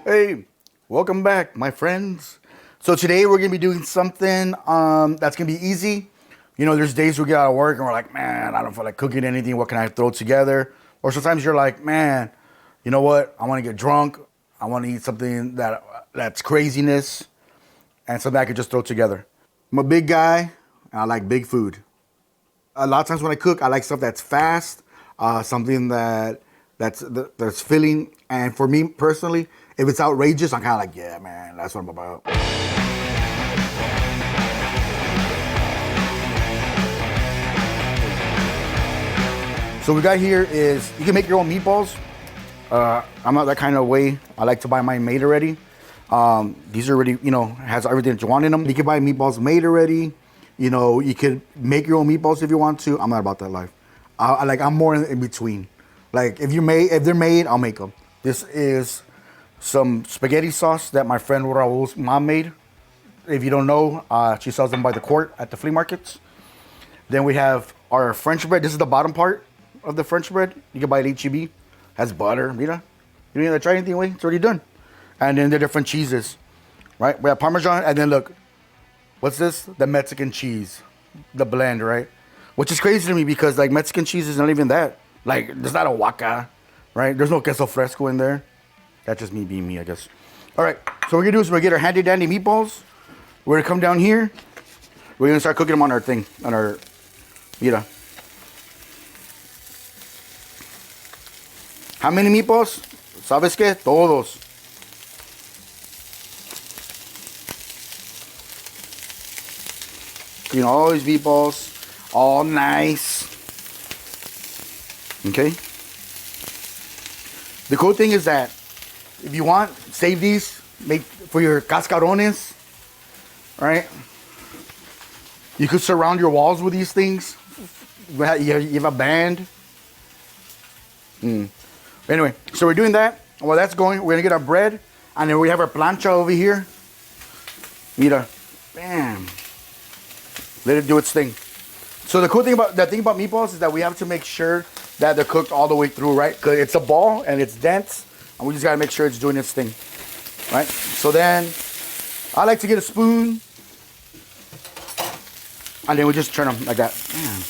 Hey, welcome back, my friends. So today we're gonna be doing something that's gonna be easy. You know, there's days we get out of work and we're like, man, I don't feel like cooking anything. What can I throw together? Or sometimes you're like, man, you know what? I want to get drunk. I want to eat something that's craziness and something I could just throw together. I'm a big guy. And I like big food. A lot of times when I cook, I like stuff that's fast, something that's filling. And for me personally, if it's outrageous, I'm kind of like, yeah, man, that's what I'm about. So what we got here is you can make your own meatballs. I'm not that kind of way. I like to buy mine made already. These are already, has everything that you want in them. You can buy meatballs made already. You know, you could make your own meatballs if you want to. I'm not about that life. I'm more in between. Like if they're made, I'll make them. This is some spaghetti sauce that my friend Raul's mom made. If you don't know, she sells them by the quart at the flea markets. Then we have our French bread. This is the bottom part of the French bread. You can buy it at HEB. Has butter, mira. You don't need to try anything, wait. It's already done. And then the different cheeses, right? We have Parmesan, and then look, what's this? The Mexican cheese, the blend, right? Which is crazy to me because like Mexican cheese is not even that. Like there's not a Oaxaca, right? There's no queso fresco in there. That's just me being me, I guess. All right, so what we're gonna do is we're gonna get our handy dandy meatballs. We're gonna come down here. We're gonna start cooking them on our thing, mira. How many meatballs? ¿Sabes qué? Todos. You know, all these meatballs, all nice. Okay. The cool thing is that if you want, save these, make for your cascarones, right? You could surround your walls with these things. You have a band. Anyway, so we're doing that. While that's going, we're gonna get our bread, and then we have our plancha over here. Mira, bam. Let it do its thing. So the thing about meatballs is that we have to make sure that they're cooked all the way through, right? Because it's a ball and it's dense, and we just gotta make sure it's doing its thing, right? So then, I like to get a spoon, and then we just turn them like that. Man.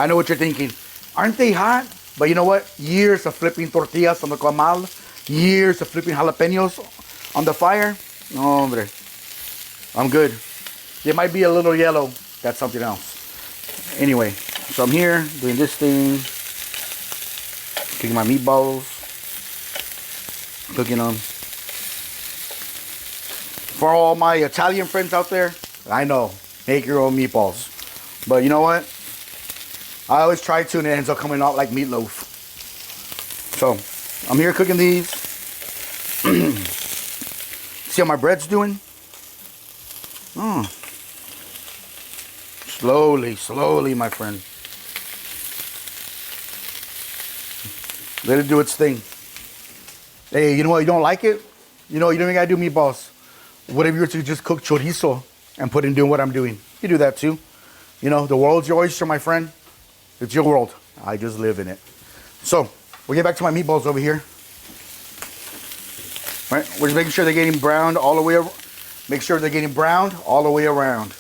I know what you're thinking. Aren't they hot? But you know what? Years of flipping tortillas on the comal, years of flipping jalapenos on the fire. No, hombre. I'm good. They might be a little yellow. That's something else. Anyway, so I'm here doing this thing. Cooking my meatballs. Cooking them. For all my Italian friends out there, I know. Make your own meatballs. But you know what? I always try to and it ends up coming out like meatloaf. So, I'm here cooking these. See how my bread's doing? Slowly, slowly, my friend. Let it do its thing. Hey, you know what? You don't like it? You know, you don't even gotta do meatballs. What if you were to just cook chorizo and put in doing what I'm doing? You do that too. You know, the world's your oyster, my friend. It's your world. I just live in it. So, we'll get back to my meatballs over here. Right? We're just making sure they're getting browned all the way around. Make sure they're getting browned all the way around.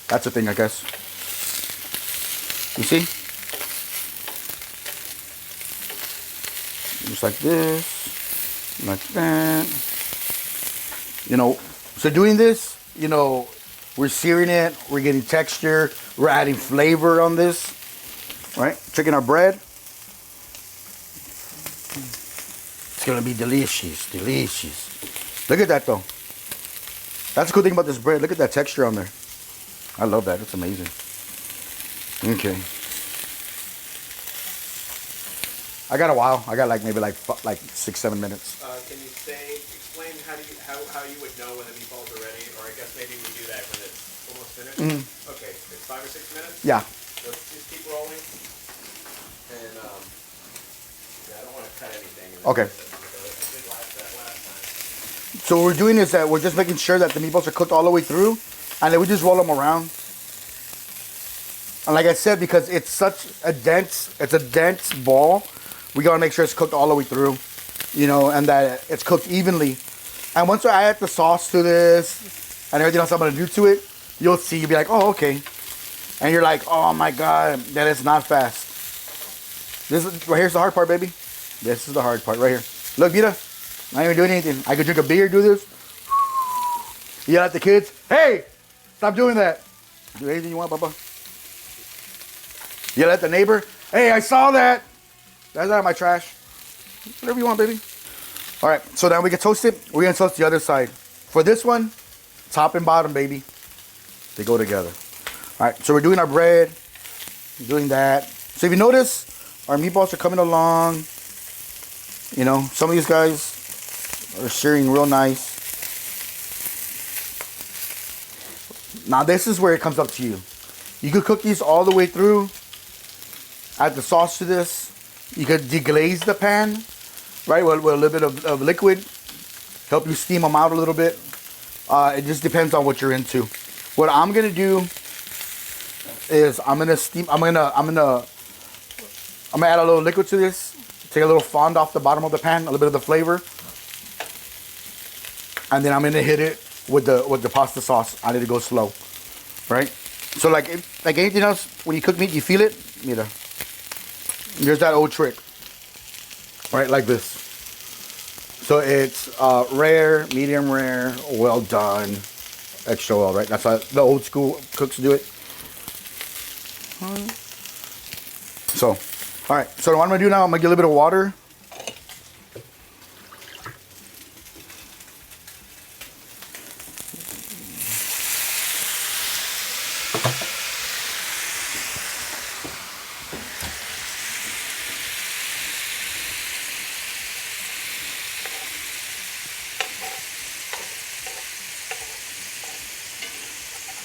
That's the thing, I guess. You see? Just like this. Like that. You know, so doing this, you know, we're searing it. We're getting texture. We're adding flavor on this. Right? Checking our bread. It's gonna be delicious, delicious. Look at that though. That's the cool thing about this bread. Look at that texture on there. I love that. It's amazing. Okay. I got a while. I got like maybe like 6-7 minutes. Can you explain how you would know when the meatballs are ready, or I guess maybe we do that when it's almost finished. Okay, it's 5 or 6 minutes. Yeah. Let's just keep rolling. And yeah, I don't want to cut anything. Okay. So what we're doing is that we're just making sure that the meatballs are cooked all the way through, and then we just roll them around. And like I said, because it's a dense ball, we gotta make sure it's cooked all the way through. you know, and that it's cooked evenly. And once I add the sauce to this and everything else I'm gonna do to it, you'll see, you'll be like, oh, okay. And you're like, oh my God, that is not fast. This is, right here's the hard part, baby. This is the hard part right here. Look, Vita, not even doing anything. I could drink a beer, do this. Yell at the kids, hey, stop doing that. Do anything you want, Papa. Yell at the neighbor, hey, I saw that. That's out of my trash. Whatever you want, baby. All right, so now we can toast it. We're gonna toast the other side. For this one, top and bottom, baby. They go together. All right, so we're doing our bread, doing that. So if you notice, our meatballs are coming along. You know, some of these guys are searing real nice. Now this is where it comes up to you. You could cook these all the way through. Add the sauce to this. You could deglaze the pan, right, with a little bit of liquid. Help you steam them out a little bit. It just depends on what you're into. What I'm gonna do is I'm gonna add a little liquid to this. Take a little fond off the bottom of the pan, a little bit of the flavor, and then I'm gonna hit it with the pasta sauce. I need to go slow, right? So like anything else, when you cook meat, you feel it. Mira, here's that old trick, right? Like this. So it's rare, medium rare, well done, extra well, right? That's how the old school cooks do it. So, all right. So what I'm gonna do now, I'm gonna get a little bit of water.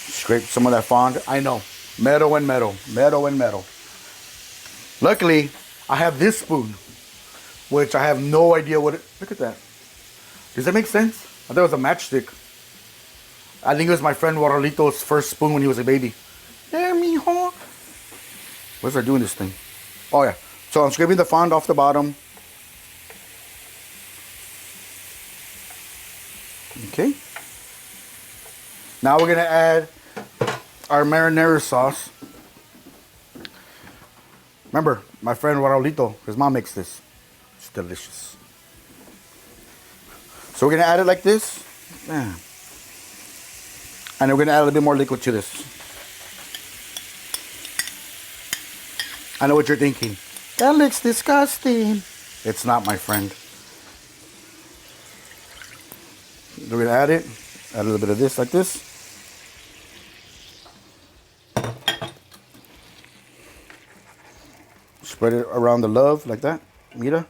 Scrape some of that fond. I know. Metal and metal. Metal and metal. Luckily, I have this spoon, which I have no idea what it... Look at that. Does that make sense? I thought it was a matchstick. I think it was my friend Warolito's first spoon when he was a baby. Yeah, mijo. What's I doing this thing? Oh, yeah. So I'm scraping the fond off the bottom. Okay. Now we're going to add our marinara sauce. Remember, my friend Warolito, his mom makes this. It's delicious. So we're gonna add it like this. And we're gonna add a little bit more liquid to this. I know what you're thinking. That looks disgusting. It's not, my friend. We're gonna add it. Add a little bit of this like this. Spread it around the love like that. Mira.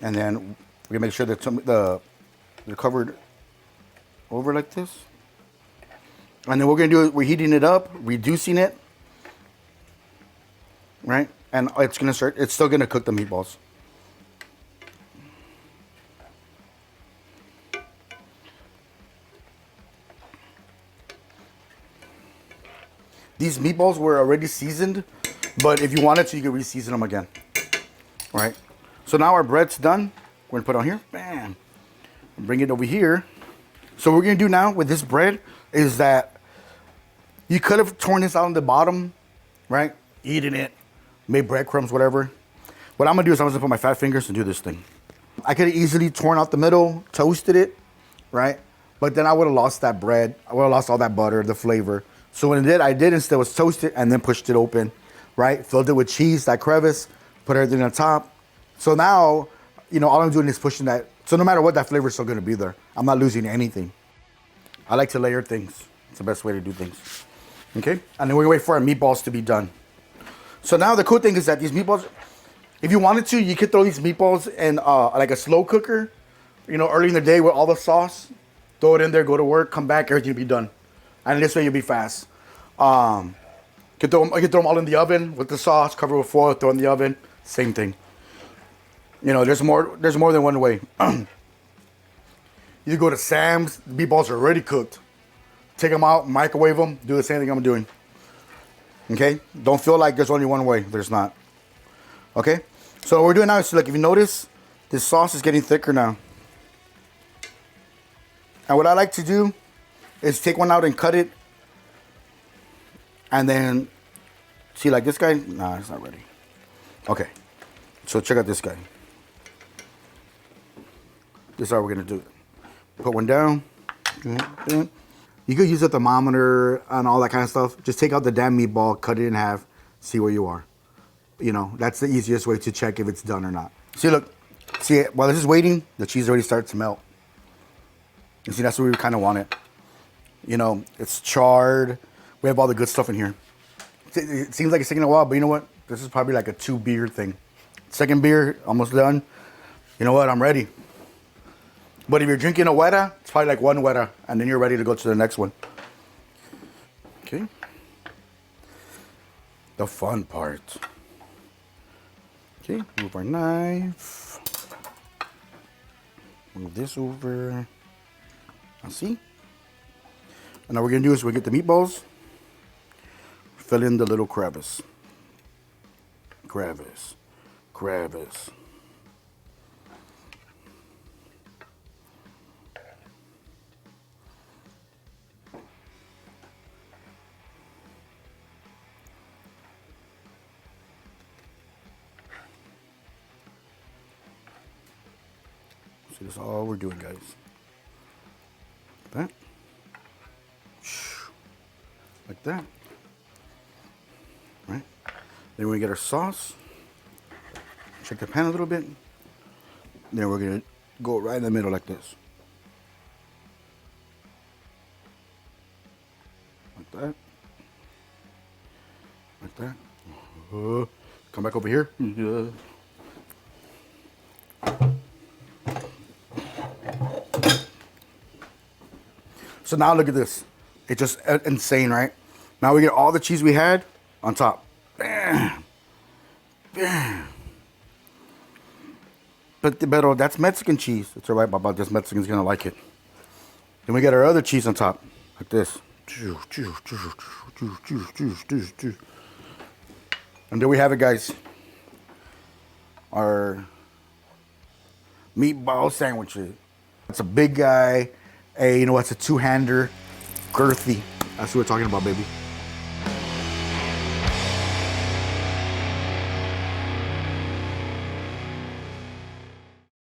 And then we're gonna make sure that they're covered over like this. And then what we're gonna do is we're heating it up, reducing it, right? And it's still gonna cook the meatballs. These meatballs were already seasoned, but if you wanted to, you could re-season them again. All right. So now our bread's done. We're gonna put it on here. Bam. Bring it over here. So what we're gonna do now with this bread is that you could have torn this out on the bottom, right? Eating it, made breadcrumbs, whatever. What I'm gonna do is I'm gonna put my fat fingers and do this thing. I could have easily torn out the middle, toasted it, right? But then I would have lost that bread. I would have lost all that butter, the flavor. So when I did instead was toast it and then pushed it open, right? Filled it with cheese, that crevice, put everything on top. So now, you know, all I'm doing is pushing that. So no matter what, that flavor is still gonna be there. I'm not losing anything. I like to layer things. It's the best way to do things. Okay? And then we're gonna wait for our meatballs to be done. So now the cool thing is that these meatballs, if you wanted to, you could throw these meatballs in like a slow cooker, you know, early in the day with all the sauce. Throw it in there, go to work, come back, everything will be done. And this way you'll be fast. You can throw them all in the oven with the sauce, cover with foil, throw in the oven. Same thing. You know, there's more than one way. You go to Sam's, the meatballs are already cooked. take them out, microwave them, do the same thing I'm doing. Okay? Don't feel like there's only one way. There's not. Okay? So what we're doing now is, like, if you notice, this sauce is getting thicker now. And what I like to do is take one out and cut it. And then, see, like this guy? Nah, it's not ready. Okay. So check out this guy. This is how we're going to do it. Put one down. You could use a thermometer and all that kind of stuff. Just take out the damn meatball, cut it in half, see where you are. You know, that's the easiest way to check if it's done or not. See, look. See, while this is waiting, the cheese already starts to melt. You see, that's what we kind of want it. You know, it's charred. We have all the good stuff in here. It seems like it's taking a while, but you know what? This is probably like a 2-beer thing. Second beer, almost done. You know what? I'm ready. But if you're drinking a weta, it's probably like 1 weta, and then you're ready to go to the next one. Okay. The fun part. Okay, move our knife. Move this over. Now see? And now what we're gonna do is we'll get the meatballs. Fill in the little crevice. Crevice. Crevice. See, that's all we're doing, guys. Like that. Like that. Right? Then we get our sauce. Check the pan a little bit. Then we're gonna go right in the middle like this. Like that. Like that. Come back over here. So now look at this. It's just insane, right? Now we get all the cheese we had on top. Bam. Bam. But that's Mexican cheese. It's all right, Baba. This Mexican's gonna like it. Then we get our other cheese on top, like this. And there we have it, guys. Our meatball sandwiches. It's a big guy. Hey, you know what's a 2-hander? Girthy. That's what we're talking about, baby.